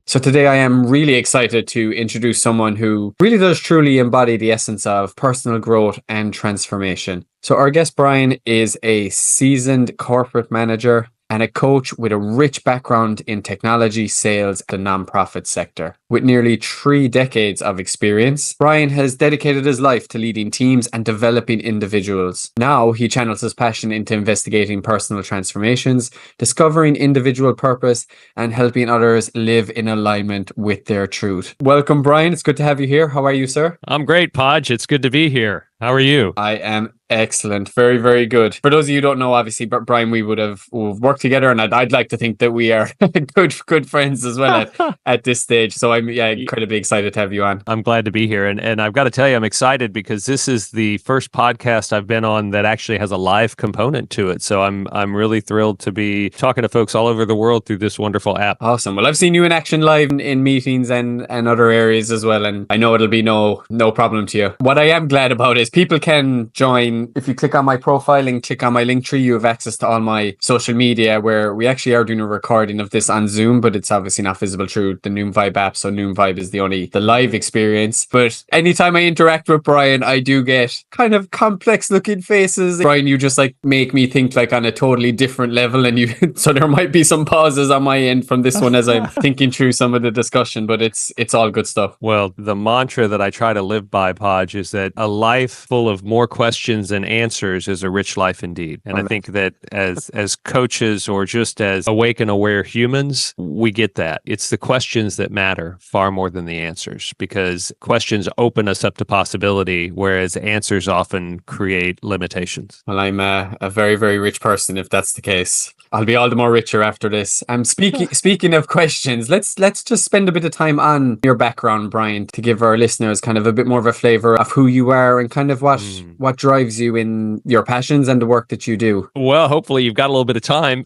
So today I am really excited to introduce someone who really does truly embody the essence of personal growth and transformation. So our guest Brian is a seasoned corporate manager and a coach with a rich background in technology, sales, and the nonprofit sector. With nearly 3 decades of experience, Brian has dedicated his life to leading teams and developing individuals. Now he channels his passion into investigating personal transformations, discovering individual purpose, and helping others live in alignment with their truth. Welcome, Brian. It's good to have you here. How are you, sir? I'm great, Podge. It's good to be here. How are you? I am excellent. Very, very good. For those of you who don't know, obviously, Brian, we've worked together, and I'd like to think that we are good friends as well at this stage. So I'm incredibly excited to have you on. I'm glad to be here. And I've got to tell you, I'm excited because this is the first podcast I've been on that actually has a live component to it. So I'm really thrilled to be talking to folks all over the world through this wonderful app. Awesome. Well, I've seen you in action live in meetings and other areas as well. And I know it'll be no problem to you. What I am glad about is people can join. If you click on my profile and click on my link tree, you have access to all my social media, where we actually are doing a recording of this on Zoom, but it's obviously not visible through the Noom Vibe app. So Noom Vibe is the live experience. But anytime I interact with Brian, I do get kind of complex looking faces. Brian, you just make me think on a totally different level. And so there might be some pauses on my end from this one as I'm thinking through some of the discussion, but it's all good stuff. Well, the mantra that I try to live by, Podge, is that a life full of more questions than answers is a rich life indeed. And I think that as coaches or just as awake and aware humans, we get that. It's the questions that matter far more than the answers, because questions open us up to possibility, whereas answers often create limitations. Well, I'm a very, very rich person if that's the case. I'll be all the more richer after this. Speaking of questions, let's just spend a bit of time on your background, Brian, to give our listeners kind of a bit more of a flavor of who you are and kind of what drives you in your passions and the work that you do. Well, hopefully you've got a little bit of time.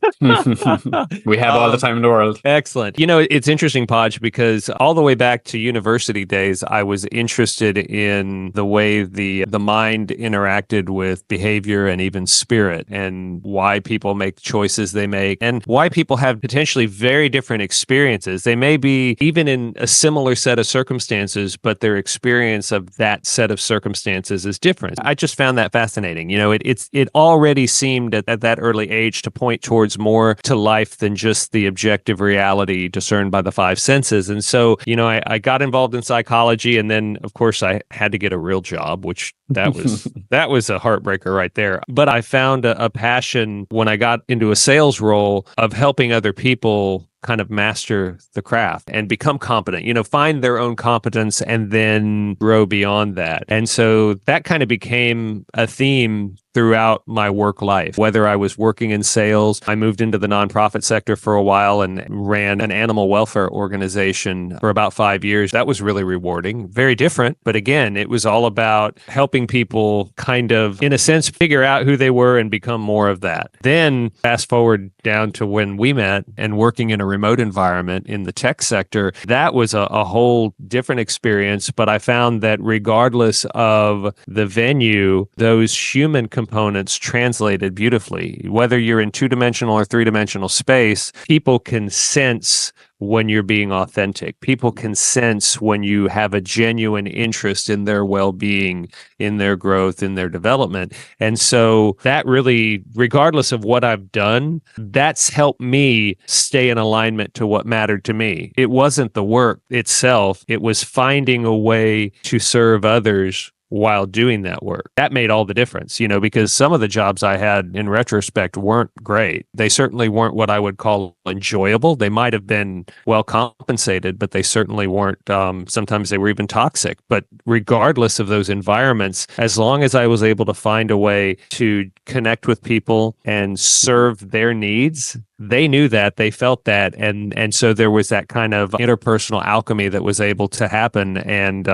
We have all the time in the world. Excellent. It's interesting, Podge, because all the way back to university days, I was interested in the way the mind interacted with behavior and even spirit, and why people make choices they make, and why people have potentially very different experiences. They may be even in a similar set of circumstances, but their experience of that set of circumstances is different. I just found that fascinating. It already seemed at that early age to point towards more to life than just the objective reality discerned by the 5 senses. And so, I got involved in psychology, and then of course I had to get a real job, which that was a heartbreaker right there. But I found a passion when I got into a sales role of helping other people kind of master the craft and become competent, find their own competence and then grow beyond that. And so that kind of became a theme throughout my work life. Whether I was working in sales, I moved into the nonprofit sector for a while and ran an animal welfare organization for about 5 years. That was really rewarding, very different. But again, it was all about helping people kind of, in a sense, figure out who they were and become more of that. Then fast forward down to when we met and working in a remote environment in the tech sector, that was a whole different experience. But I found that regardless of the venue, those human components translated beautifully. Whether you're in 2-dimensional or 3-dimensional space, people can sense when you're being authentic. People can sense when you have a genuine interest in their well-being, in their growth, in their development. And so that really, regardless of what I've done, that's helped me stay in alignment to what mattered to me. It wasn't the work itself. It was finding a way to serve others while doing that work. That made all the difference, because some of the jobs I had in retrospect weren't great. They certainly weren't what I would call enjoyable. They might have been well compensated, but they certainly weren't. Sometimes they were even toxic. But regardless of those environments, as long as I was able to find a way to connect with people and serve their needs, they knew that, they felt that, and so there was that kind of interpersonal alchemy that was able to happen, and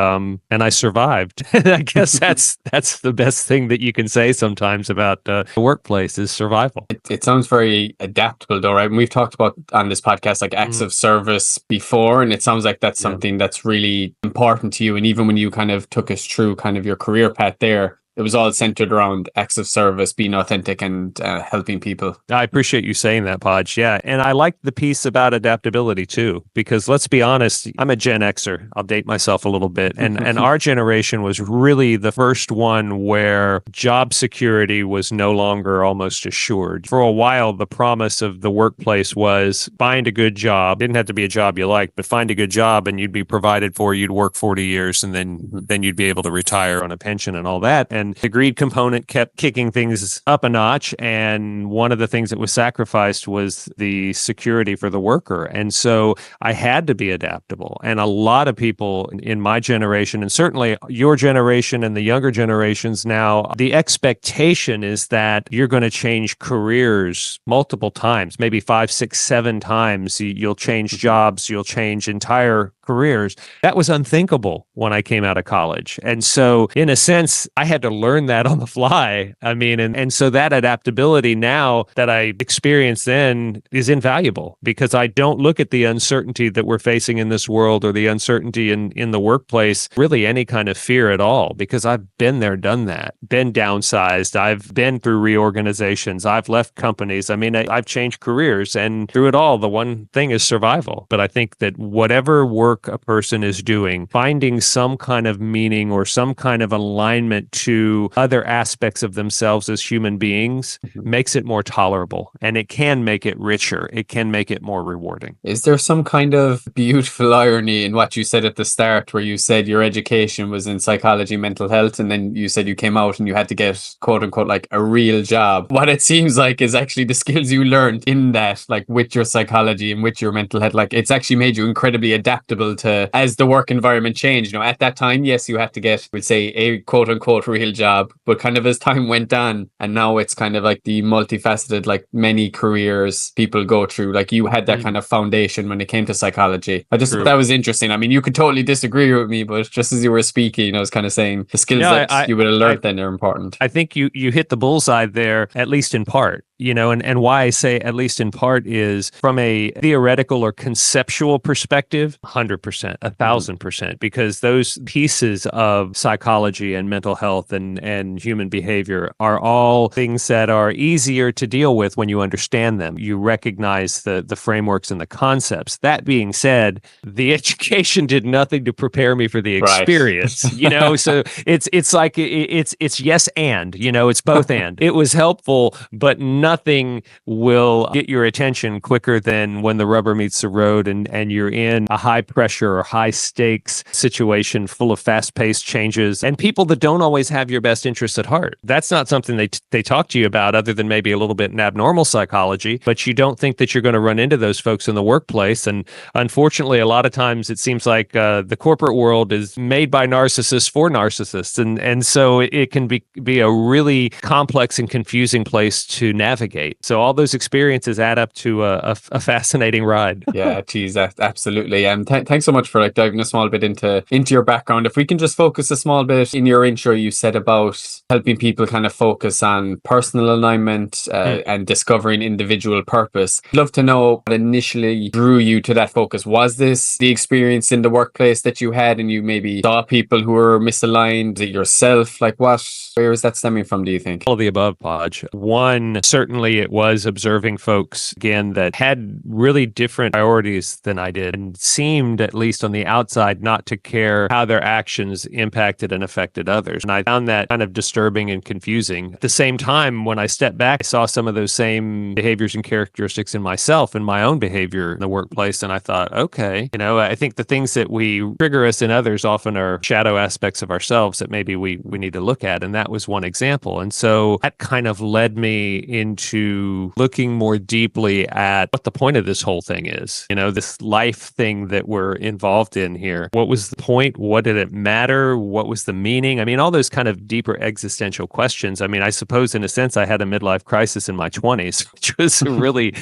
I survived. I guess that's the best thing that you can say sometimes about the workplace is survival. It sounds very adaptable, though, right? And we've talked about on this podcast acts of service before, and it sounds like that's something that's really important to you. And even when you kind of took us through kind of your career path there, it was all centered around acts of service, being authentic, and helping people. I appreciate you saying that, Podge. Yeah. And I like the piece about adaptability too, because let's be honest, I'm a Gen Xer. I'll date myself a little bit. And our generation was really the first one where job security was no longer almost assured. For a while, the promise of the workplace was find a good job. Didn't have to be a job you liked, but find a good job and you'd be provided for. You'd work 40 years and then you'd be able to retire on a pension and all that. And the greed component kept kicking things up a notch. And one of the things that was sacrificed was the security for the worker. And so I had to be adaptable. And a lot of people in my generation, and certainly your generation and the younger generations now, the expectation is that you're going to change careers multiple times, maybe 5, 6, 7 times. You'll change jobs, you'll change entire careers. That was unthinkable when I came out of college. And so in a sense, I had to learn that on the fly. I mean, and so that adaptability now that I experienced then is invaluable because I don't look at the uncertainty that we're facing in this world or the uncertainty in the workplace, really any kind of fear at all, because I've been there, done that, been downsized. I've been through reorganizations. I've left companies. I mean, I've changed careers, and through it all, the one thing is survival. But I think that whatever work a person is doing, finding some kind of meaning or some kind of alignment to other aspects of themselves as human beings makes it more tolerable, and it can make it richer. It can make it more rewarding. Is there some kind of beautiful irony in what you said at the start, where you said your education was in psychology, mental health, and then you said you came out and you had to get, quote unquote, like a real job? What it seems like is actually the skills you learned in that, like with your psychology and with your mental health, like it's actually made you incredibly adaptable to as the work environment changed. You know, at that time, yes, you had to get, we'd say, a quote unquote real job, but kind of as time went on, and now it's kind of like the multifaceted, like many careers people go through. Like you had that kind of foundation when it came to psychology. I just thought that was interesting. I mean, you could totally disagree with me, but just as you were speaking, I was kind of saying the skills that you would have learned then are important. I think you hit the bullseye there, at least in part. You know, and why I say at least in part is from a theoretical or conceptual perspective, 100%, 1,000%, because those pieces of psychology and mental health and human behavior are all things that are easier to deal with when you understand them. You recognize the frameworks and the concepts. That being said, the education did nothing to prepare me for the experience. Right. You know, so it's like it's yes and, you know, it's both and. It was helpful, but nothing will get your attention quicker than when the rubber meets the road and you're in a high pressure or high stakes situation full of fast paced changes and people that don't always have your best interests at heart. That's not something they talk to you about other than maybe a little bit in abnormal psychology, but you don't think that you're going to run into those folks in the workplace. And unfortunately, a lot of times it seems like the corporate world is made by narcissists for narcissists. And so it can be a really complex and confusing place to navigate. So all those experiences add up to a fascinating ride. Yeah, geez, absolutely. Thanks so much for like diving a small bit into your background. If we can just focus a small bit, in your intro, you said about helping people kind of focus on personal alignment and discovering individual purpose. I'd love to know what initially drew you to that focus. Was this the experience in the workplace that you had and you maybe saw people who were misaligned? Was it yourself? Like where is that stemming from, do you think? All of the above, Podge. One, certainly it was observing folks, again, that had really different priorities than I did and seemed, at least on the outside, not to care how their actions impacted and affected others. And I found that kind of disturbing and confusing. At the same time, when I stepped back, I saw some of those same behaviors and characteristics in myself and my own behavior in the workplace. And I thought, okay, you know, I think the things that we trigger us in others often are shadow aspects of ourselves that maybe we need to look at. And that was one example. And so that kind of led me into looking more deeply at what the point of this whole thing is. You know, this life thing that we're involved in here. What was the point? What did it matter? What was the meaning? I mean, all those kind of deeper existential questions. I mean, I suppose in a sense I had a midlife crisis in my 20s, which was really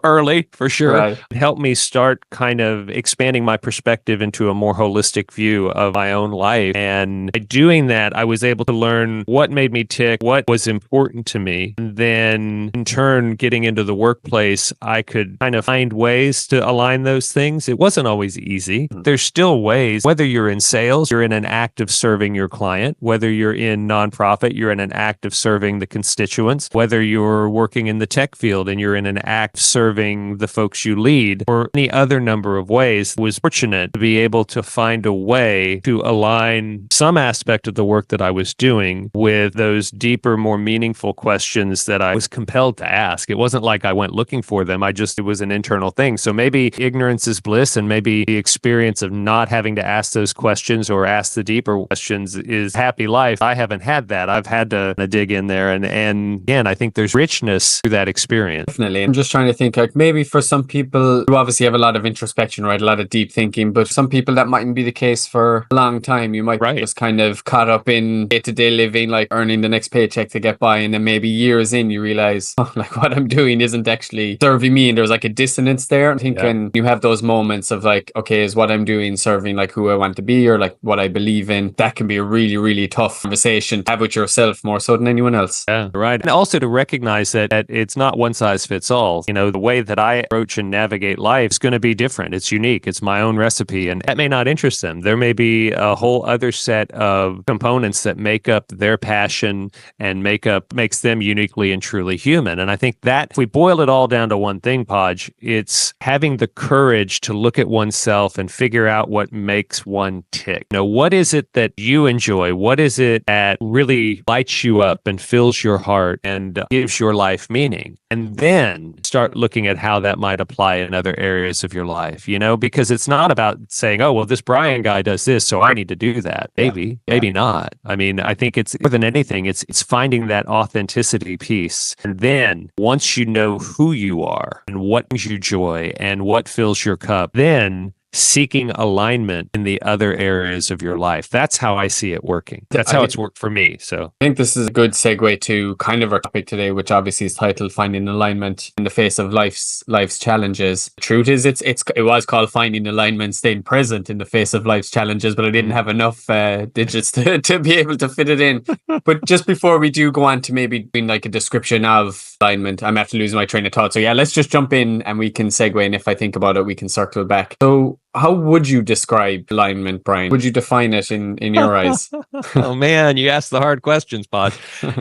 early for sure. Right. It helped me start kind of expanding my perspective into a more holistic view of my own life. And by doing that, I was able to learn what made me tick, what was important to me. And then in turn, getting into the workplace, I could kind of find ways to align those things. It wasn't always easy. There's still ways, whether you're in sales, you're in an act of serving your client, whether you're in nonprofit, you're in an act of serving the constituents, whether you're working in the tech field and you're in an act of serving the folks you lead, or any other number of ways. I was fortunate to be able to find a way to align some aspect of the work that I was doing with those deeper, more meaningful questions that I was compelled to ask. It wasn't like I went looking for them. It was an internal thing. So maybe ignorance is bliss, and maybe the experience of not having to ask those questions or ask the deeper questions is happy life. I haven't had that. I've had to dig in there. And again, I think there's richness to that experience. Definitely. I'm just trying to think, like, maybe for some people who obviously have a lot of introspection, right? A lot of deep thinking, but some people that mightn't be the case for a long time. You might be just kind of caught up in day-to-day living, like earning the next paycheck to get by. And then maybe years in, you realize, oh, like what I'm doing isn't actually serving me. And there's like a dissonance there. I think when you have those moments of like, okay, is what I'm doing serving like who I want to be or like what I believe in? That can be a really, really tough conversation to have with yourself more so than anyone else. Yeah, right. And also to recognize that it's not one size fits all. The way that I approach and navigate life is going to be different. It's unique. It's my own recipe, and that may not interest them. There may be a whole other set of components that make up their passion and makes them uniquely and truly human. And I think that if we boil it all down to one thing, Podge, it's having the courage to look at oneself and figure out what makes one tick. What is it that you enjoy? What is it that really lights you up and fills your heart and gives your life meaning? And then start looking at how that might apply in other areas of your life, because it's not about saying, oh, well, this Brian guy does this, so I need to do that. Maybe not. I mean, I think it's more than anything, it's finding that authenticity piece. And then once you know who you are and what brings you joy and what fills your cup, then seeking alignment in the other areas of your life. That's how I see it working. That's how it's worked for me. So I think this is a good segue to kind of our topic today, which obviously is titled Finding Alignment in the Face of Life's Challenges. The truth is it was called Finding Alignment, Staying Present in the Face of Life's Challenges, but I didn't have enough digits to be able to fit it in. But just before we do go on to maybe doing like a description of alignment, I'm after losing my train of thought. So yeah, let's just jump in and we can segue, and if I think about it, we can circle back. So how would you describe alignment, Brian? Would you define it in your eyes? Oh man, you asked the hard questions, Pod.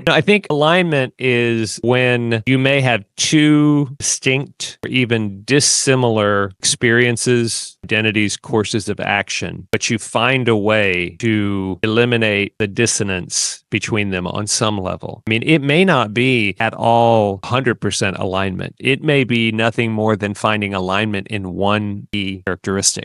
I think alignment is when you may have two distinct or even dissimilar experiences, identities, courses of action, but you find a way to eliminate the dissonance between them on some level. I mean, it may not be at all 100% alignment. It may be nothing more than finding alignment in one key characteristic.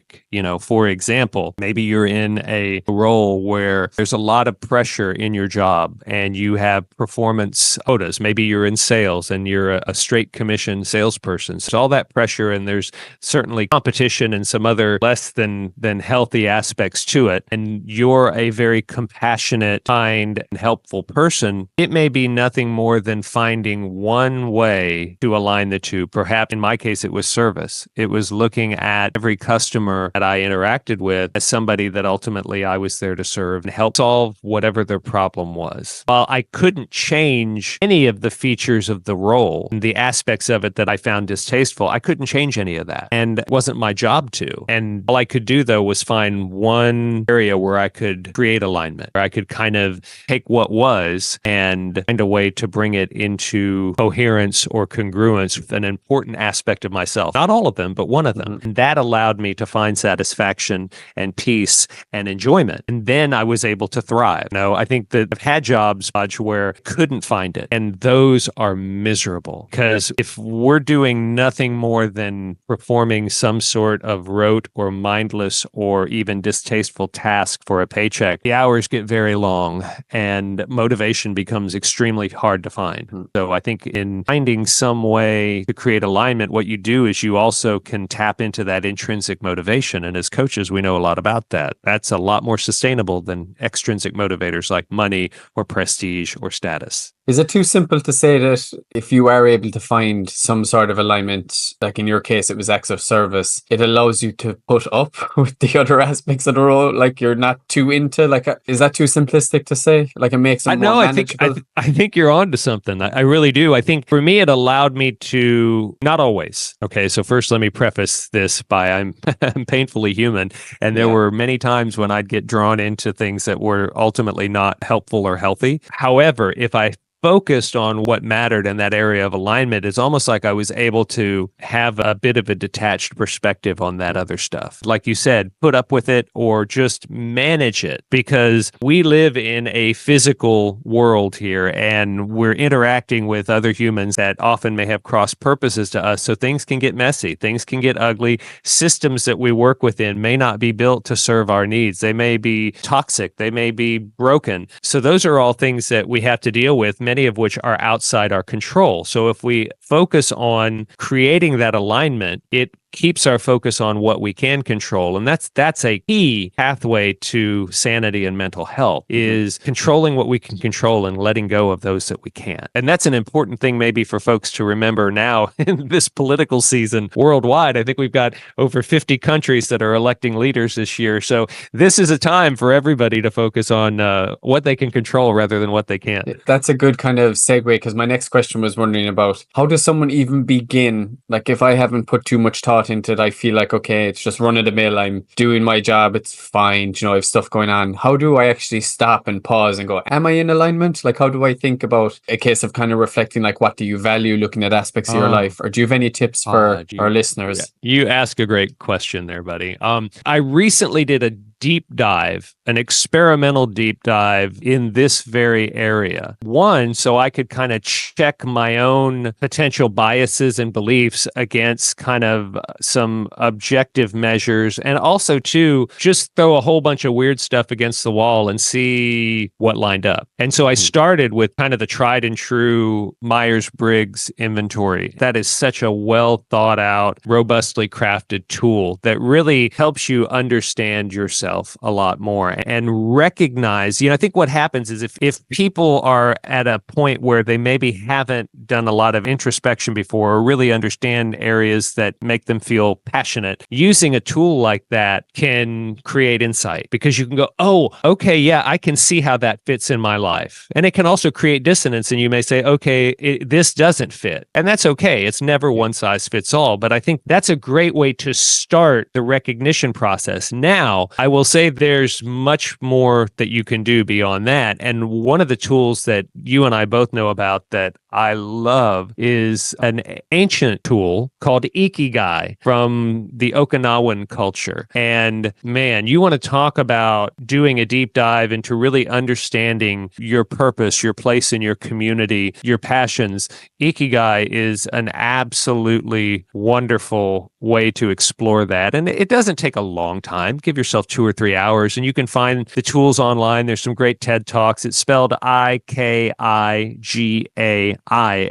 For example, maybe you're in a role where there's a lot of pressure in your job and you have performance quotas. Maybe you're in sales and you're a straight commission salesperson. So all that pressure, and there's certainly competition and some other less than healthy aspects to it. And you're a very compassionate, kind, and helpful person. It may be nothing more than finding one way to align the two. Perhaps in my case, it was service. It was looking at every customer that I interacted with as somebody that ultimately I was there to serve and help solve whatever their problem was. While I couldn't change any of the features of the role and the aspects of it that I found distasteful, I couldn't change any of that. And it wasn't my job to. And all I could do, though, was find one area where I could create alignment, where I could kind of take what was and find a way to bring it into coherence or congruence with an important aspect of myself. Not all of them, but one of them. And that allowed me to find satisfaction and peace and enjoyment. And then I was able to thrive. I think that I've had jobs where I couldn't find it. And those are miserable because if we're doing nothing more than performing some sort of rote or mindless or even distasteful task for a paycheck, the hours get very long and motivation becomes extremely hard to find. So I think in finding some way to create alignment, what you do is you also can tap into that intrinsic motivation. And as coaches, we know a lot about that. That's a lot more sustainable than extrinsic motivators like money or prestige or status. Is it too simple to say that if you are able to find some sort of alignment, like in your case, it was acts of service, it allows you to put up with the other aspects of the role? Like you're not too into, like, is that too simplistic to say? Like it makes it I more know. I think manageable? I think you're on to something. I really do. I think for me, it allowed me to not always. Okay, so first, let me preface this by I'm I'm painfully human, and there Yeah. were many times when I'd get drawn into things that were ultimately not helpful or healthy. However, if I focused on what mattered in that area of alignment, it's almost like I was able to have a bit of a detached perspective on that other stuff. Like you said, put up with it or just manage it, because we live in a physical world here and we're interacting with other humans that often may have cross purposes to us. So things can get messy, things can get ugly. Systems that we work within may not be built to serve our needs. They may be toxic, they may be broken. So those are all things that we have to deal with, many of which are outside our control. So if we focus on creating that alignment, it keeps our focus on what we can control. And that's a key pathway to sanity and mental health, is controlling what we can control and letting go of those that we can't. And that's an important thing maybe for folks to remember now in this political season worldwide. I think we've got over 50 countries that are electing leaders this year. So this is a time for everybody to focus on what they can control rather than what they can't. That's a good kind of segue, because my next question was wondering about how does someone even begin? Like if I haven't put too much thought into it, I feel like, okay, it's just run of the mill. I'm doing my job. It's fine. I have stuff going on. How do I actually stop and pause and go, am I in alignment? Like, how do I think about a case of kind of reflecting, like, what do you value looking at aspects of your life? Or do you have any tips for our listeners? You ask a great question there, buddy. I recently did a deep dive, an experimental deep dive in this very area. One, so I could kind of check my own potential biases and beliefs against kind of some objective measures. And also, two, just throw a whole bunch of weird stuff against the wall and see what lined up. And so I started with kind of the tried and true Myers-Briggs inventory. That is such a well thought out, robustly crafted tool that really helps you understand yourself a lot more and recognize, I think what happens is if people are at a point where they maybe haven't done a lot of introspection before or really understand areas that make them feel passionate, using a tool like that can create insight, because you can go, oh, okay, yeah, I can see how that fits in my life. And it can also create dissonance, and you may say, okay, this doesn't fit. And that's okay. It's never one size fits all. But I think that's a great way to start the recognition process. Now, I will say there's much more that you can do beyond that. And one of the tools that you and I both know about that I love is an ancient tool called Ikigai from the Okinawan culture. And man, you want to talk about doing a deep dive into really understanding your purpose, your place in your community, your passions. Ikigai is an absolutely wonderful way to explore that. And it doesn't take a long time. Give yourself 2 or 3 hours and you can find the tools online. There's some great TED Talks. It's spelled Ikigai,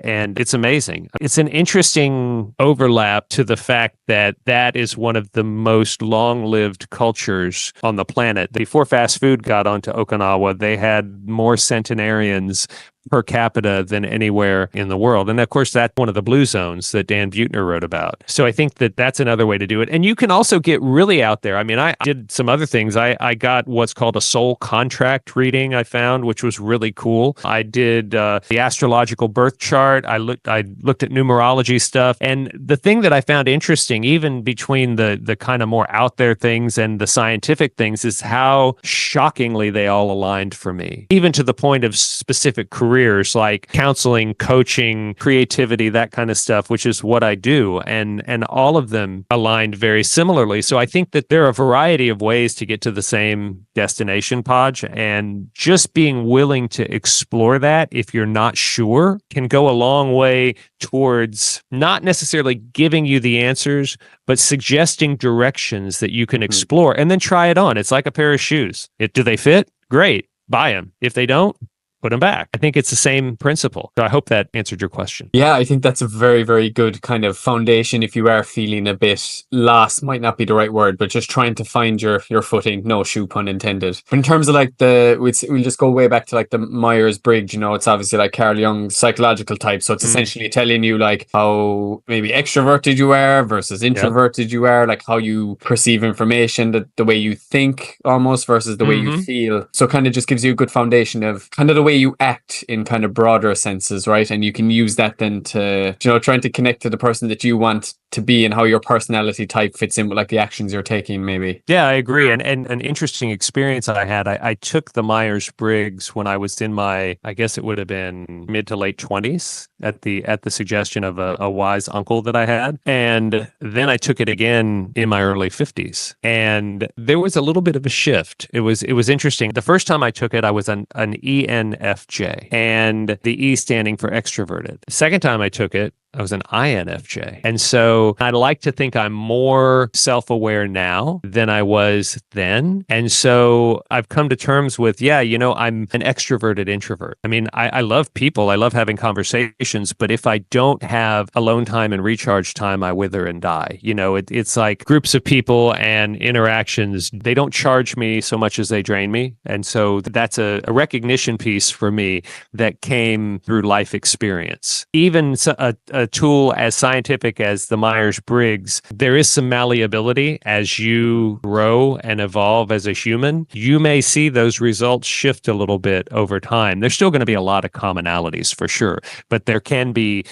and it's amazing. It's an interesting overlap to the fact that that is one of the most long-lived cultures on the planet. Before fast food got onto Okinawa, they had more centenarians per capita than anywhere in the world. And of course, that's one of the blue zones that Dan Buettner wrote about. So I think that that's another way to do it. And you can also get really out there. I mean, I did some other things. I got what's called a soul contract reading, I found, which was really cool. I did the astrological birth chart. I looked at numerology stuff. And the thing that I found interesting, even between the kind of more out there things and the scientific things, is how shockingly they all aligned for me, even to the point of specific careers like counseling, coaching, creativity, that kind of stuff, which is what I do. And all of them aligned very similarly. So I think that there are a variety of ways to get to the same destination, Podge, and just being willing to explore that if you're not sure can go a long way towards not necessarily giving you the answers, but suggesting directions that you can explore and then try it on. It's like a pair of shoes. Do they fit? Great. Buy them. If they don't, put them back. I think it's the same principle. So I hope that answered your question. Yeah, I think that's a very, very good kind of foundation if you are feeling a bit lost, might not be the right word, but just trying to find your footing, no shoe pun intended. But in terms of like we'll just go way back to like the Myers-Briggs, it's obviously like Carl Jung's psychological type. So it's essentially telling you like how maybe extroverted you are versus introverted you are, like how you perceive information, the way you think almost versus the way you feel. So kind of just gives you a good foundation of kind of the way you act in kind of broader senses, right? And you can use that then to, trying to connect to the person that you want to be and how your personality type fits in with like the actions you're taking, maybe. Yeah, I agree. And an interesting experience I had, I took the Myers-Briggs when I was in my, I guess it would have been mid to late 20s at the suggestion of a wise uncle that I had. And then I took it again in my early 50s. And there was a little bit of a shift. It was interesting. The first time I took it, I was an ENFJ, and the E standing for extroverted. The second time I took it, I was an INFJ. And so I'd like to think I'm more self-aware now than I was then. And so I've come to terms with, I'm an extroverted introvert. I mean, I love people. I love having conversations. But if I don't have alone time and recharge time, I wither and die. It's like groups of people and interactions, they don't charge me so much as they drain me. And so that's a recognition piece for me that came through life experience. Even a tool as scientific as the Myers-Briggs, there is some malleability as you grow and evolve as a human. You may see those results shift a little bit over time. There's still going to be a lot of commonalities for sure, but there can be,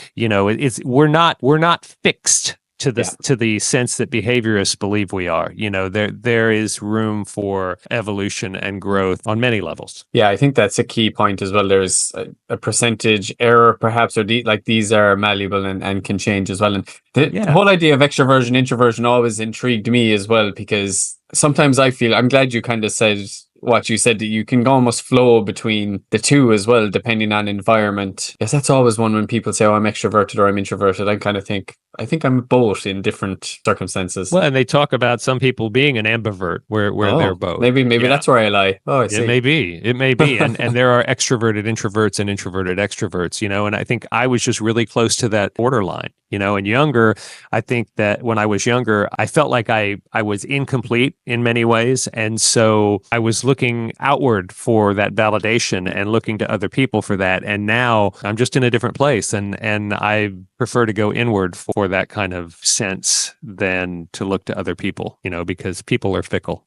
we're not fixed to the sense that behaviorists believe we are. There is room for evolution and growth on many levels. Yeah, I think that's a key point as well. There's a percentage error perhaps, or these are malleable and can change as well. And the whole idea of extroversion, introversion always intrigued me as well, because sometimes I feel, I'm glad you kind of said what you said, that you can almost flow between the two as well, depending on environment. Yes, that's always one when people say, oh, I'm extroverted or I'm introverted. I kind of think, I think I'm both in different circumstances. Well, and they talk about some people being an ambivert where they're both. Maybe that's where I lie. Oh, I see. It may be. And there are extroverted introverts and introverted extroverts, and I think I was just really close to that borderline, and younger. I think that when I was younger, I felt like I was incomplete in many ways. And so I was looking outward for that validation and looking to other people for that. And now I'm just in a different place. And I prefer to go inward for that kind of sense than to look to other people, because people are fickle.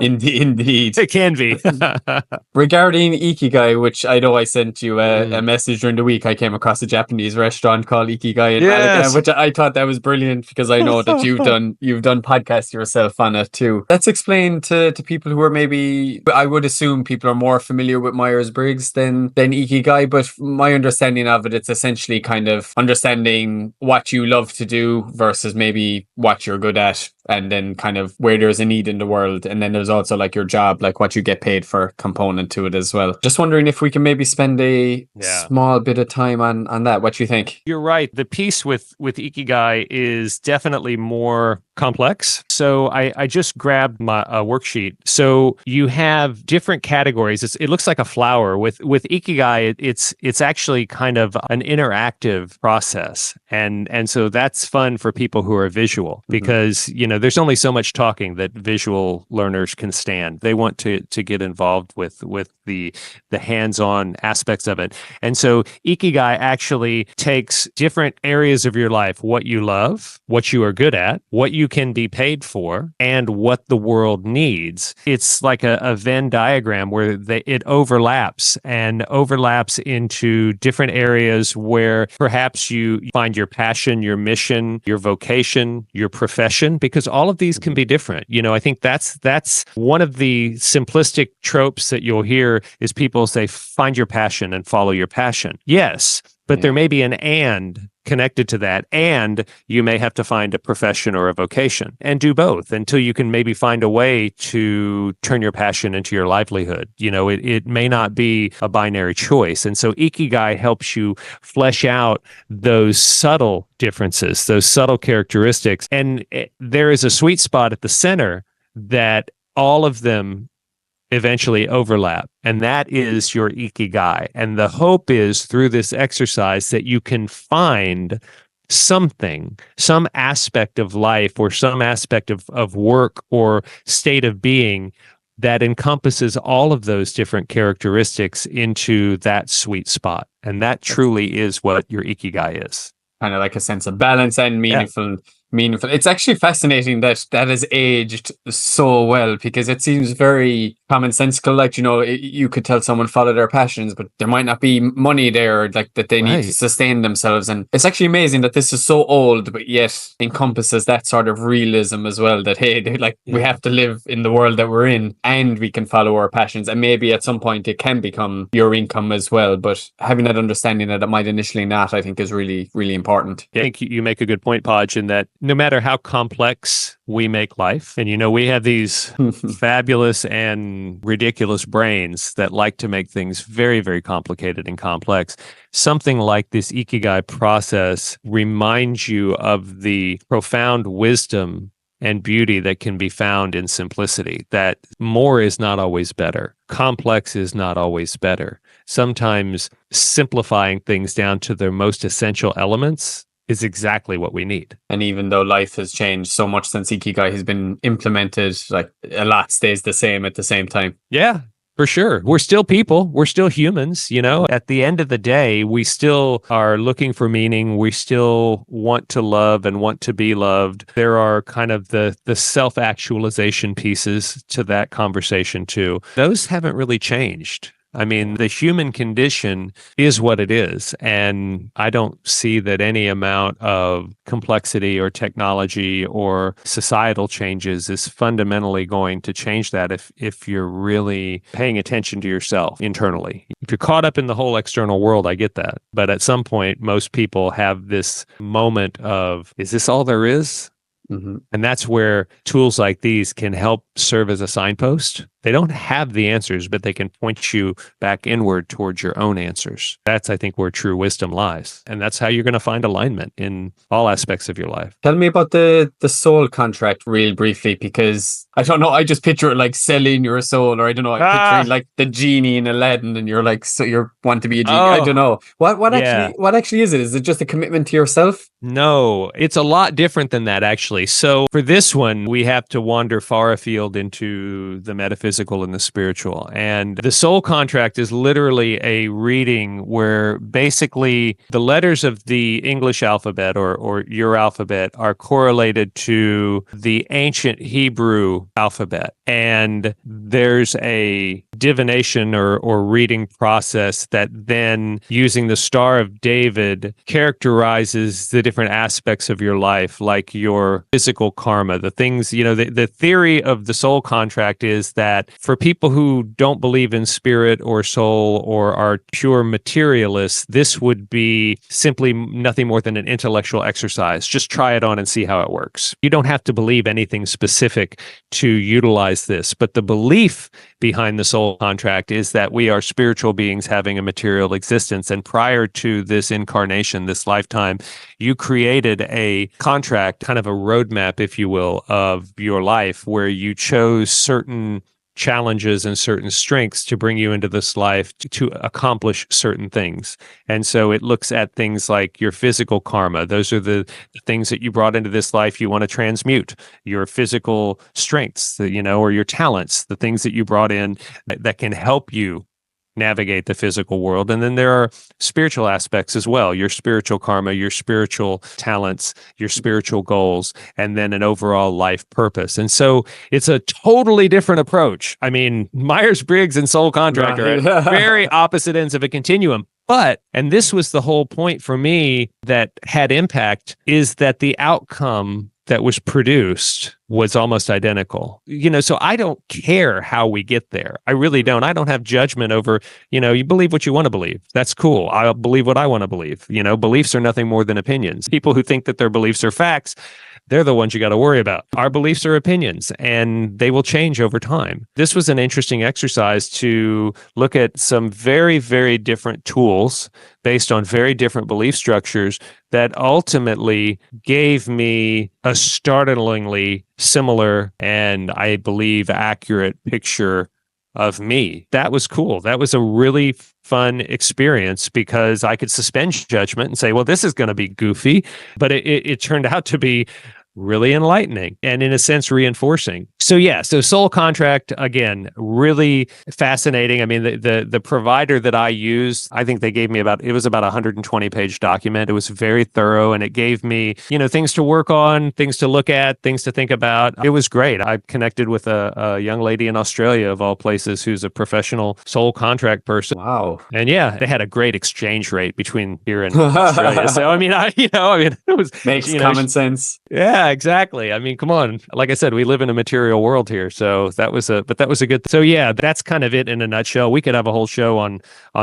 Indeed. It can be. Regarding Ikigai, which I know I sent you a message during the week, I came across a Japanese restaurant called Ikigai in Malaga, which I thought that was brilliant, because I know that you've done podcasts yourself on it too. Let's explain to people who are maybe, I would assume people are more familiar with Myers-Briggs than Ikigai, but my understanding of it, it's essentially kind of understanding what you love to do versus maybe what you're good at, and then kind of where there's a need in the world. And then there's also like your job, like what you get paid for component to it as well. Just wondering if we can maybe spend a small bit of time on that. What do you think? You're right. The piece with Ikigai is definitely more complex. So I just grabbed my worksheet. So you have different categories. It looks like a flower. With Ikigai, it's actually kind of an interactive process. And so that's fun for people who are visual, because, there's only so much talking that visual learners can stand. They want to get involved with the hands-on aspects of it. And so Ikigai actually takes different areas of your life, what you love, what you are good at, what you can be paid for, and what the world needs. It's like a Venn diagram where it overlaps into different areas where perhaps you find your passion, your mission, your vocation, your profession, because all of these can be different. I think that's one of the simplistic tropes that you'll hear is people say, find your passion and follow your passion. Yes, but there may be an and connected to that, and you may have to find a profession or a vocation and do both until you can maybe find a way to turn your passion into your livelihood. It may not be a binary choice. And so Ikigai helps you flesh out those subtle differences, those subtle characteristics. And there is a sweet spot at the center that all of them eventually overlap. And that is your ikigai. And the hope is through this exercise that you can find something, some aspect of life or some aspect of work or state of being that encompasses all of those different characteristics into that sweet spot. And that truly is what your ikigai is. Kind of like a sense of balance and meaningful. It's actually fascinating that that has aged so well, because it seems very commonsensical. Like, you could tell someone follow their passions, but there might not be money there, like that they need to sustain themselves. And it's actually amazing that this is so old, but yet encompasses that sort of realism as well, that, hey, we have to live in the world that we're in and we can follow our passions. And maybe at some point it can become your income as well. But having that understanding that it might initially not, I think is really, really important. I think you make a good point, Podge, in that no matter how complex we make life, and we have these fabulous and ridiculous brains that like to make things very, very complicated and complex. Something like this ikigai process reminds you of the profound wisdom and beauty that can be found in simplicity, that more is not always better. Complex is not always better. Sometimes simplifying things down to their most essential elements is exactly what we need. And even though life has changed so much since Ikigai has been implemented, like, a lot stays the same at the same time. Yeah, for sure. We're still people. We're still humans. At the end of the day, we still are looking for meaning. We still want to love and want to be loved. There are kind of the self-actualization pieces to that conversation too. Those haven't really changed. I mean, the human condition is what it is. And I don't see that any amount of complexity or technology or societal changes is fundamentally going to change that if you're really paying attention to yourself internally. If you're caught up in the whole external world, I get that. But at some point, most people have this moment of, is this all there is? Mm-hmm. And that's where tools like these can help serve as a signpost. They don't have the answers, but they can point you back inward towards your own answers. That's, I think, where true wisdom lies. And that's how you're going to find alignment in all aspects of your life. Tell me about the soul contract real briefly, because I don't know, I just picture it like selling your soul, or I don't know, I'm picturing like the genie in Aladdin, and you're like, so you want to be a genie. I don't know. What actually is it? Is it just a commitment to yourself? No, it's a lot different than that, actually. So for this one, we have to wander far afield into the metaphysical and the spiritual. And the soul contract is literally a reading where basically the letters of the English alphabet or your alphabet are correlated to the ancient Hebrew alphabet. And there's a divination or reading process that then, using the Star of David, characterizes the different aspects of your life, like your physical karma, the things, the theory of the soul contract is that for people who don't believe in spirit or soul or are pure materialists, this would be simply nothing more than an intellectual exercise. Just try it on and see how it works. You don't have to believe anything specific to utilize this, but the belief behind the soul contract is that we are spiritual beings having a material existence. And prior to this incarnation, this lifetime, you created a contract, kind of a roadmap, if you will, of your life, where you chose certain challenges and certain strengths to bring you into this life to accomplish certain things. And so it looks at things like your physical karma. Those are the things that you brought into this life you want to transmute. Your physical strengths, or your talents, the things that you brought in that can help you navigate the physical world. And then there are spiritual aspects as well, your spiritual karma, your spiritual talents, your spiritual goals, and then an overall life purpose. And so it's a totally different approach. I mean, Myers-Briggs and soul contract are at very opposite ends of a continuum. But, and this was the whole point for me that had impact, is that the outcome that was produced was almost identical. So I don't care how we get there. I really don't. I don't have judgment over, you believe what you want to believe. That's cool. I'll believe what I want to believe. Beliefs are nothing more than opinions. People who think that their beliefs are facts, they're the ones you got to worry about. Our beliefs are opinions, and they will change over time. This was an interesting exercise to look at some very, very different tools based on very different belief structures that ultimately gave me a startlingly similar and, I believe, accurate picture of me. That was cool. That was a really fun experience because I could suspend judgment and say, well, this is going to be goofy, but it turned out to be really enlightening and in a sense reinforcing. So Soul Contract, again, really fascinating. I mean, the provider that I used, I think they gave me about 120-page document. It was very thorough and it gave me, things to work on, things to look at, things to think about. It was great. I connected with a young lady in Australia of all places who's a professional Soul Contract person. Wow. And yeah, they had a great exchange rate between here and Australia. So it was makes common sense. Yeah, exactly. I mean, come on. Like I said, we live in a material world here. So that was a good. So yeah, that's kind of it in a nutshell. We could have a whole show on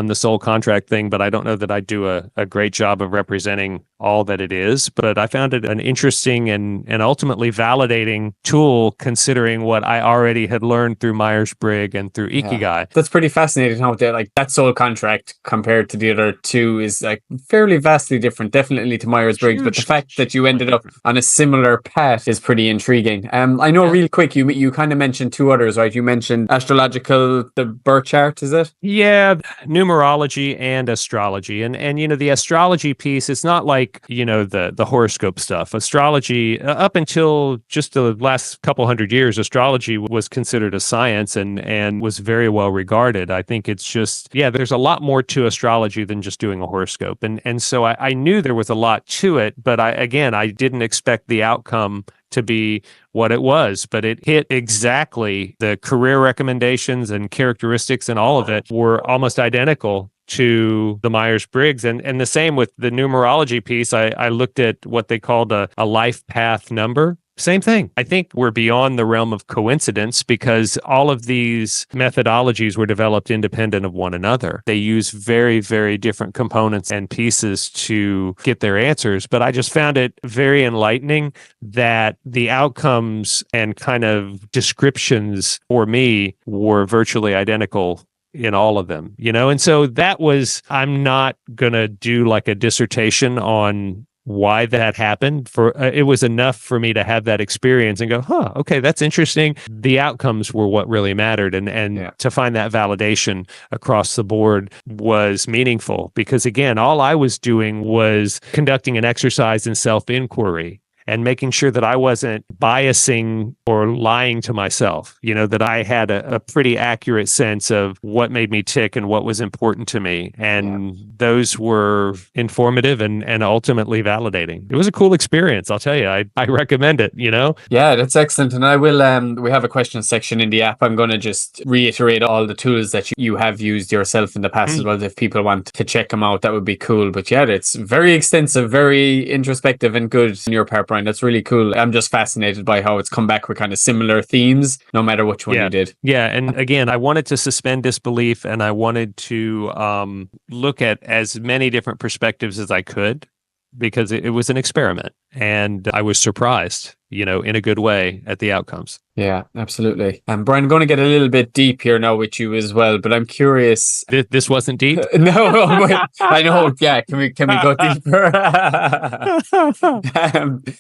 the Soul Contract thing, but I don't know that I do a great job of representing all that it is. But I found it an interesting and ultimately validating tool considering what I already had learned through Myers-Briggs and through Ikigai. Yeah. That's pretty fascinating how that Soul Contract compared to the other two is like fairly vastly different, definitely to Myers-Briggs. But the fact that you ended up on a similar path is pretty intriguing. I know real quick, you kind of mentioned two others, right? You mentioned astrological, the birth chart, is it? Yeah, numerology and astrology. And the astrology piece, it's not like, the horoscope stuff. Astrology, up until just the last couple hundred years, astrology was considered a science and was very well regarded. I think it's just, there's a lot more to astrology than just doing a horoscope. And so I knew there was a lot to it, but I didn't expect the outcome to be what it was, but it hit exactly. The career recommendations and characteristics and all of it were almost identical to the Myers-Briggs. And the same with the numerology piece. I looked at what they called a life path number. Same thing. I think we're beyond the realm of coincidence because all of these methodologies were developed independent of one another. They use very, very different components and pieces to get their answers. But I just found it very enlightening that the outcomes and kind of descriptions for me were virtually identical in all of them, And so that was, I'm not going to do like a dissertation on why that happened. It was enough for me to have that experience and go, okay, that's interesting. The outcomes were what really mattered. And to find that validation across the board was meaningful because, again, all I was doing was conducting an exercise in self-inquiry and making sure that I wasn't biasing or lying to myself, that I had a pretty accurate sense of what made me tick and what was important to me. And those were informative and ultimately validating. It was a cool experience, I'll tell you. I recommend it, Yeah, that's excellent. And I will, we have a question section in the app. I'm going to just reiterate all the tools that you have used yourself in the past as well. If people want to check them out, that would be cool. But yeah, it's very extensive, very introspective and good on your part, Brian. That's really cool. I'm just fascinated by how it's come back with kind of similar themes, no matter which one you did. Yeah. And again, I wanted to suspend disbelief and I wanted to look at as many different perspectives as I could because it was an experiment and I was surprised, in a good way at the outcomes. Yeah, absolutely. Brian, I'm going to get a little bit deep here now with you as well, but I'm curious. This wasn't deep? No, wait, I know. Yeah, can we go deeper?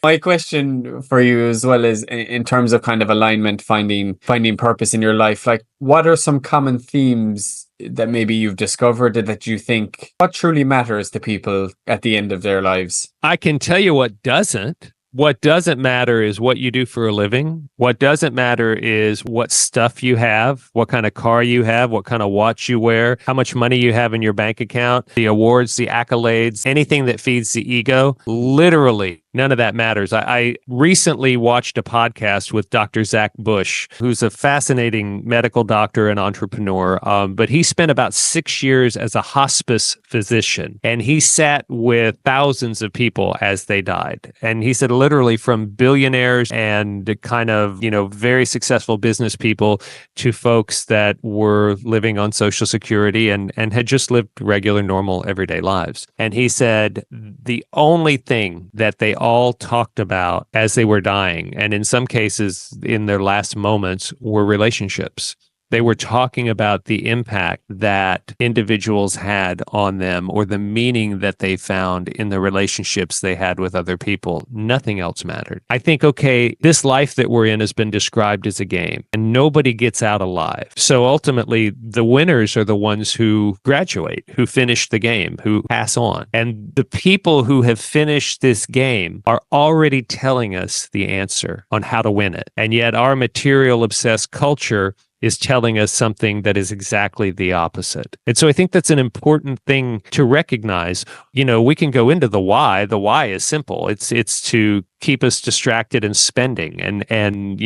My question for you as well is in terms of kind of alignment, finding purpose in your life. Like, what are some common themes that maybe you've discovered that you think what truly matters to people at the end of their lives? I can tell you what doesn't. What doesn't matter is what you do for a living. What doesn't matter is what stuff you have, what kind of car you have, what kind of watch you wear, how much money you have in your bank account, the awards, the accolades, anything that feeds the ego. Literally, none of that matters. I recently watched a podcast with Dr. Zach Bush, who's a fascinating medical doctor and entrepreneur. But he spent about 6 years as a hospice physician, and he sat with thousands of people as they died. And he said literally from billionaires and kind of, very successful business people to folks that were living on Social Security and had just lived regular, normal, everyday lives. And he said the only thing that they all talked about as they were dying, and in some cases in their last moments, were relationships. They were talking about the impact that individuals had on them or the meaning that they found in the relationships they had with other people. Nothing else mattered. I think, okay, this life that we're in has been described as a game and nobody gets out alive. So ultimately, the winners are the ones who graduate, who finish the game, who pass on. And the people who have finished this game are already telling us the answer on how to win it. And yet our material obsessed culture is telling us something that is exactly the opposite. And so I think that's an important thing to recognize. We can go into the why. The why is simple. It's to keep us distracted and spending and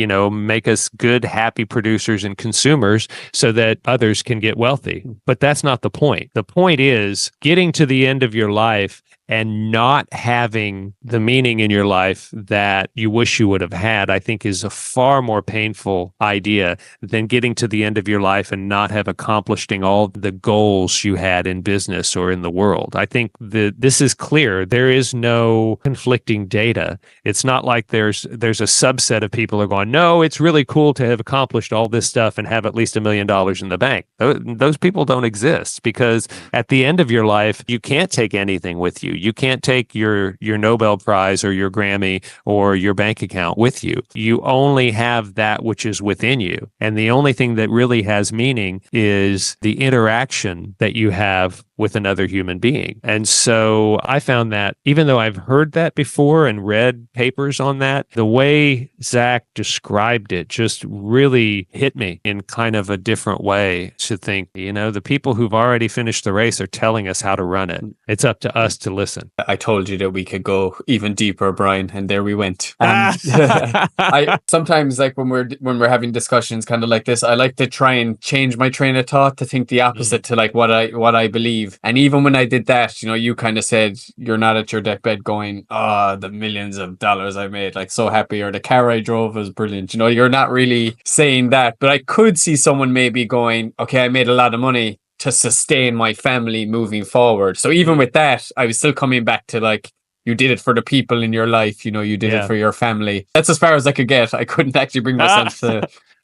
make us good, happy producers and consumers so that others can get wealthy. But that's not the point. The point is getting to the end of your life and not having the meaning in your life that you wish you would have had, I think is a far more painful idea than getting to the end of your life and not have accomplished all the goals you had in business or in the world. I think this is clear. There is no conflicting data. It's not like there's a subset of people who are going, no, it's really cool to have accomplished all this stuff and have at least $1 million in the bank. Those people don't exist because at the end of your life, you can't take anything with you. You can't take your Nobel Prize or your Grammy or your bank account with you. You only have that which is within you. And the only thing that really has meaning is the interaction that you have with another human being. And so I found that even though I've heard that before and read papers on that, the way Zach described it just really hit me in kind of a different way to think, the people who've already finished the race are telling us how to run it. It's up to us to listen. I told you that we could go even deeper, Brian, and there we went. I sometimes, like when we're having discussions kind of like this, I like to try and change my train of thought to think the opposite to like what I believe. And even when I did that, you kind of said you're not at your deathbed going, the millions of dollars I made, like so happy, or the car I drove was brilliant. You're not really saying that, but I could see someone maybe going, okay, I made a lot of money to sustain my family moving forward. So even with that, I was still coming back to like, you did it for the people in your life, you did it for your family. That's as far as I could get. I couldn't actually bring myself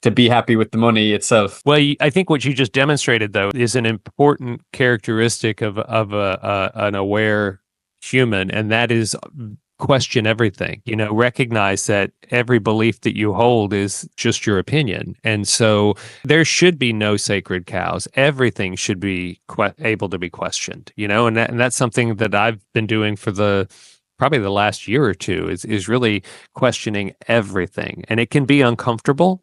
to be happy with the money itself. Well, I think what you just demonstrated, though, is an important characteristic of an aware human, and that is question everything. Recognize that every belief that you hold is just your opinion. And so there should be no sacred cows. Everything should be able to be questioned, and that's something that I've been doing for probably the last year or two is really questioning everything. And it can be uncomfortable,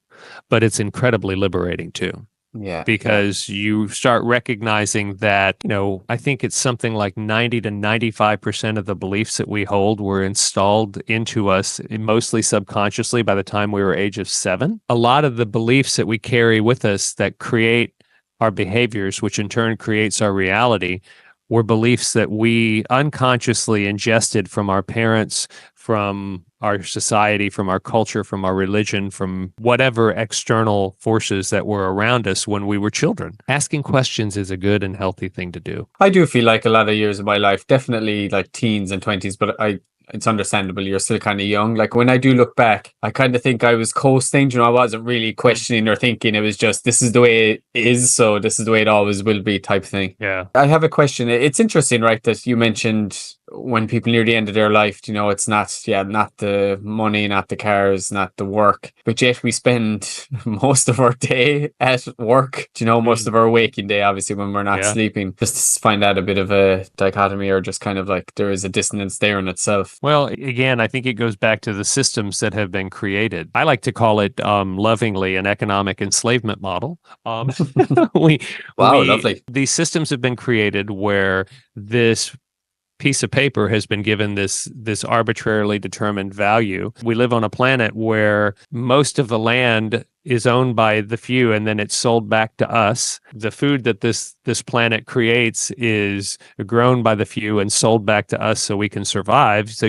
but it's incredibly liberating too. Yeah. Because you start recognizing that, I think it's something like 90 to 95% of the beliefs that we hold were installed into us, mostly subconsciously, by the time we were age of 7. A lot of the beliefs that we carry with us that create our behaviors, which in turn creates our reality, were beliefs that we unconsciously ingested from our parents, from our society, from our culture, from our religion, from whatever external forces that were around us when we were children. Asking questions is a good and healthy thing to do. I do feel like a lot of years of my life, definitely like teens and 20s, but it's understandable. You're still kind of young. Like when I do look back, I kind of think I was coasting. I wasn't really questioning or thinking. It was just, this is the way it is, so this is the way it always will be type thing. Yeah. I have a question. It's interesting, right, that you mentioned when people near the end of their life, it's not the money, not the cars, not the work, but yet we spend most of our day at work, most of our waking day, obviously, when we're not sleeping. Just find that a bit of a dichotomy, or just kind of like there is a dissonance there in itself. Well, again, I think it goes back to the systems that have been created. I like to call it lovingly an economic enslavement model. Lovely. These systems have been created where this piece of paper has been given this arbitrarily determined value. We live on a planet where most of the land is owned by the few, and then it's sold back to us. The food that this planet creates is grown by the few and sold back to us so we can survive. So,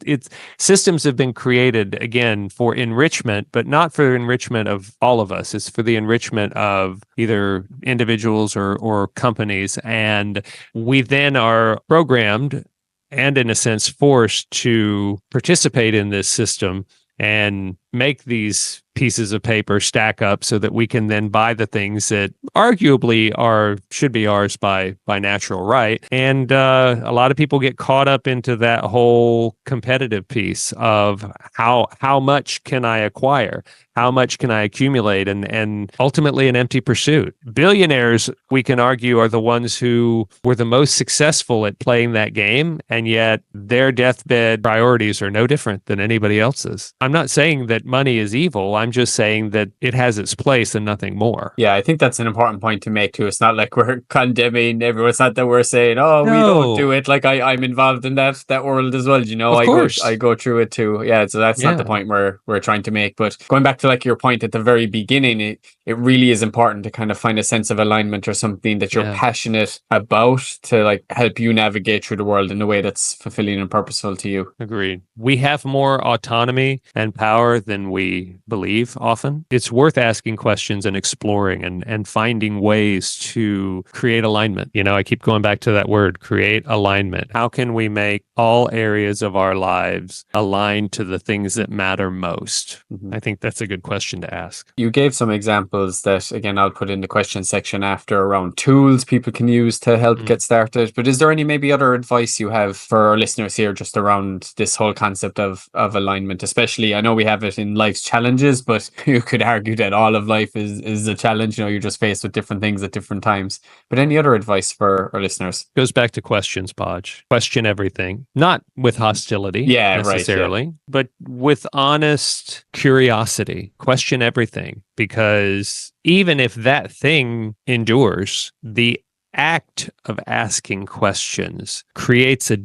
it's systems have been created, again, for enrichment, but not for enrichment of all of us. It's for the enrichment of either individuals or companies. And we then are programmed and, in a sense, forced to participate in this system and make these pieces of paper stack up so that we can then buy the things that arguably should be ours by natural right. And a lot of people get caught up into that whole competitive piece of how much can I acquire? How much can I accumulate? And ultimately an empty pursuit. Billionaires, we can argue, are the ones who were the most successful at playing that game, and yet their deathbed priorities are no different than anybody else's. I'm not saying that money is evil. I'm just saying that it has its place and nothing more. Yeah, I think that's an important point to make too. It's not like we're condemning everyone. It's not that we're saying, "Oh, we don't do No, it." Like I'm involved in that world as well. You know, of I course. go through it too. Yeah, so that's not the Yeah. point we're trying to make. But going back to like your point at the very beginning, it really is important to kind of find a sense of alignment or something that you're Yeah. passionate about to like help you navigate through the world in a way that's fulfilling and purposeful to you. Agreed. We have more autonomy and power than we believe often. It's worth asking questions and exploring and finding ways to create alignment. You know, I keep going back to that word, create alignment. How can we make all areas of our lives aligned to the things that matter most? Mhm. I think that's a good question to ask. You gave some examples that, again, I'll put in the question section after around tools people can use to help Mm. get started. But is there any maybe other advice you have for our listeners here just around this whole concept of alignment? Especially, I know we have it in life's challenges, but you could argue that all of life is a challenge. You know, you're just faced with different things at different times. But any other advice for our listeners? Goes back to questions, Podge. Question everything, not with hostility Yeah, right. Yeah. necessarily, but with honest curiosity. Question everything, because even if that thing endures, the act of asking questions creates it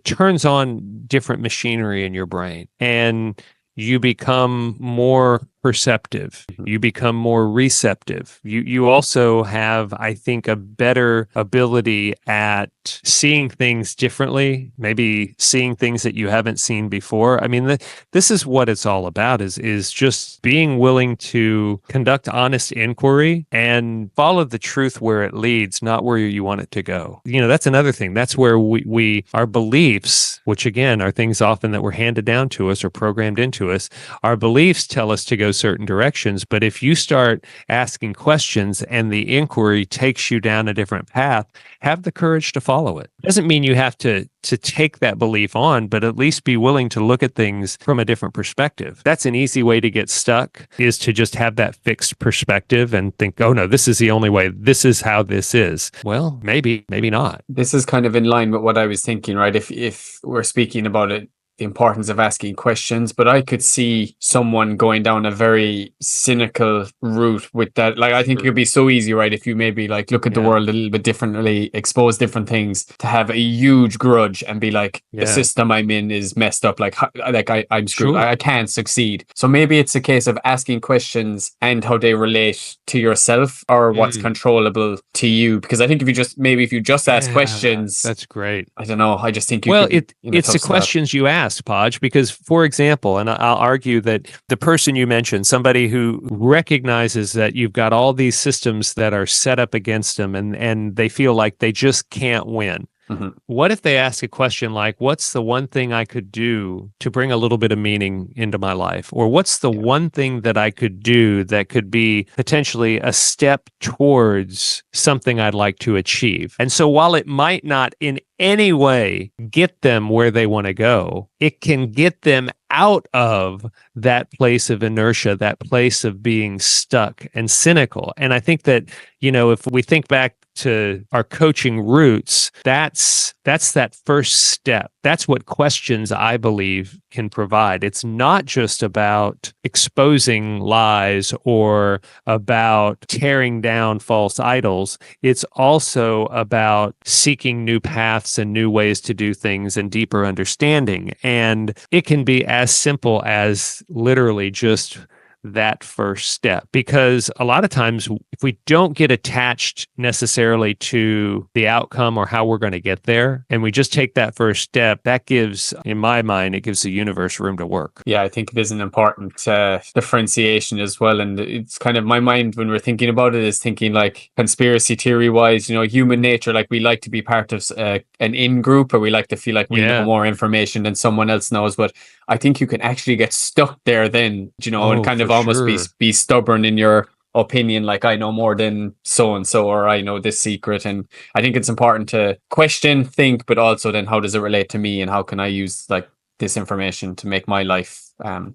turns on different machinery in your brain, and you become more perceptive. Mhm. You become more receptive. You also have, I think, a better ability at seeing things differently, maybe seeing things that you haven't seen before. I mean, this is what it's all about, is just being willing to conduct honest inquiry and follow the truth where it leads, not where you want it to go. You know, that's another thing. That's where our beliefs, which again are things often that were handed down to us or programmed into us, our beliefs tell us to go certain directions. But if you start asking questions and the inquiry takes you down a different path, have the courage to follow it. Doesn't mean you have to take that belief on, but at least be willing to look at things from a different perspective. That's an easy way to get stuck, is to just have that fixed perspective and think, oh no, this is the only way. This is how this is. Well, maybe not. This is kind of in line with what I was thinking, right? If we're speaking about it, the importance of asking questions, but I could see someone going down a very cynical route with that. Like, I think it could be so easy, right? If you maybe like look at the Yeah. world a little bit differently, expose different things, to have a huge grudge and be like, the Yeah. system I'm in is messed up. Like I'm screwed. Sure. I can't succeed. So maybe it's a case of asking questions and how they relate to yourself or what's controllable to you. Because I think if you just ask questions, that's great. I don't know. I just think you Well, could be in a it's tough the spot. questions you ask, Podge, because, for example, and I'll argue that the person you mentioned, somebody who recognizes that you've got all these systems that are set up against them, and they feel like they just can't win. Mhm. What if they ask a question like, what's the one thing I could do to bring a little bit of meaning into my life? Or what's the one thing that I could do that could be potentially a step towards something I'd like to achieve? And so while it might not in any way get them where they want to go, it can get them out of that place of inertia, that place of being stuck and cynical. And I think that, you know, if we think back to our coaching roots, that's that first step. That's what questions, I believe, can provide. It's not just about exposing lies or about tearing down false idols. It's also about seeking new paths and new ways to do things and deeper understanding. And it can be as simple as literally just that first step, because a lot of times if we don't get attached necessarily to the outcome or how we're going to get there, and we just take that first step, that gives, in my mind, it gives the universe room to work. Yeah, I think it is an important differentiation as well. And it's kind of my mind when we're thinking about it is thinking like conspiracy theory wise, you know, human nature, like we like to be part of an in group, or we like to feel like we know more information than someone else knows. But I think you can actually get stuck there then, and kind of for almost sure. be stubborn in your opinion, like I know more than so and so, or I know this secret. And I think it's important to question, think, but also then how does it relate to me and how can I use like this information to make my life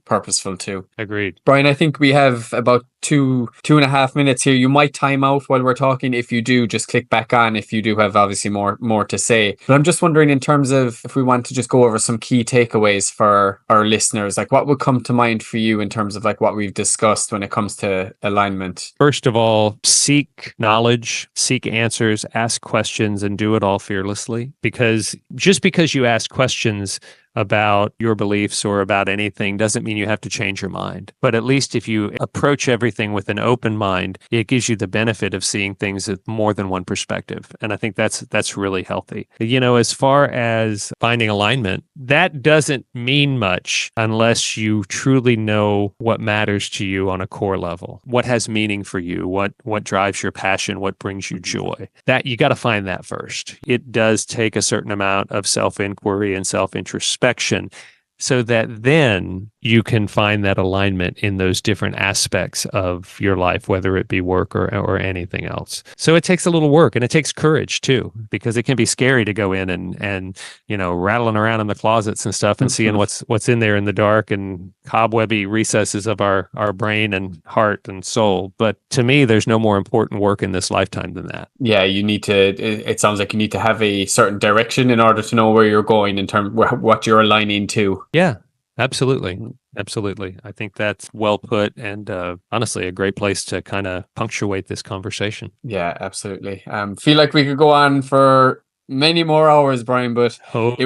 purposeful too. Agreed. Brian, I think we have about 2.5 minutes here. You might time out while we're talking. If you do, just click back on if you do have obviously more to say. But I'm just wondering, in terms of if we want to just go over some key takeaways for our listeners, like what would come to mind for you in terms of like what we've discussed when it comes to alignment? First of all, seek knowledge, seek answers, ask questions, and do it all fearlessly. Because just because you ask questions about your beliefs or about anything doesn't mean you have to change your mind. But at least if you approach everything with an open mind, it gives you the benefit of seeing things with more than one perspective. And I think that's really healthy. As far as finding alignment, that doesn't mean much unless you truly know what matters to you on a core level. What has meaning for you? What drives your passion? What brings you joy? That you got to find that first. It does take a certain amount of self-inquiry and self-introspection so that then you can find that alignment in those different aspects of your life, whether it be work or anything else. So it takes a little work, and it takes courage too, because it can be scary to go in and rattling around in the closets and stuff and seeing what's in there in the dark and cobwebby recesses of our brain and heart and soul. But to me, there's no more important work in this lifetime than that. Yeah, it sounds like you need to have a certain direction in order to know where you're going in terms of what you're aligning to. Yeah, absolutely. Absolutely. I think that's well put, and honestly, a great place to kind of punctuate this conversation. Yeah, absolutely. Feel like we could go on for many more hours, Brian, but it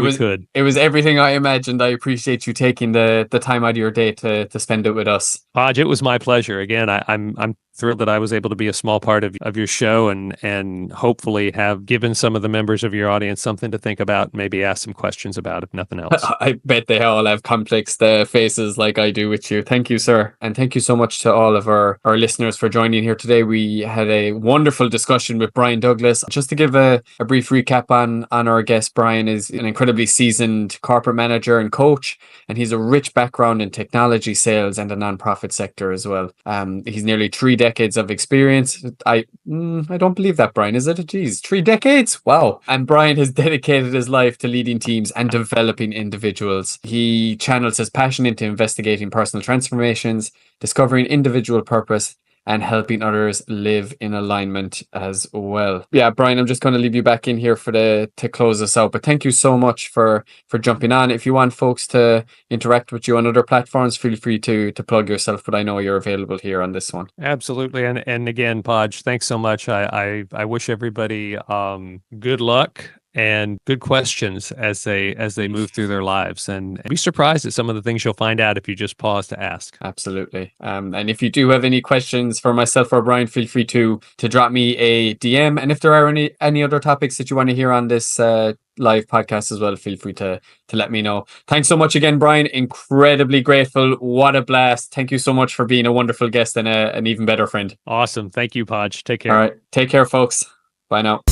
was everything I imagined. I appreciate you taking the time out of your day to spend it with us. Podge, it was my pleasure. Again, I'm thrilled that I was able to be a small part of your show and hopefully have given some of the members of your audience something to think about, maybe ask some questions about, if nothing else. I bet they all have complex faces like I do with you. Thank you, sir. And thank you so much to all of our listeners for joining here today. We had a wonderful discussion with Brian Douglas. Just to give a brief recap on our guest, Brian is an incredibly seasoned corporate manager and coach, and he's a rich background in technology sales and the nonprofit sector as well. He's nearly 3 decades of experience. I don't believe that, Brian. Is it? Geez, 3 decades? Wow. And Brian has dedicated his life to leading teams and developing individuals. He channels his passion into investigating personal transformations, discovering individual purpose, and helping others live in alignment as well. Yeah, Brian, I'm just going to leave you back in here to close us out. But thank you so much for jumping on. If you want folks to interact with you on other platforms, feel free to plug yourself. But I know you're available here on this one. Absolutely, and again, Podge, thanks so much. I wish everybody good luck and good questions as they move through their lives, and be surprised at some of the things you'll find out if you just pause to ask. Absolutely. And if you do have any questions for myself or Brian, feel free to drop me a DM. And if there are any other topics that you want to hear on this live podcast as well, feel free to let me know. Thanks so much again, Brian. Incredibly grateful. What a blast. Thank you so much for being a wonderful guest and an even better friend. Awesome. Thank you, Podge. Take care. All right. Take care, folks. Bye now.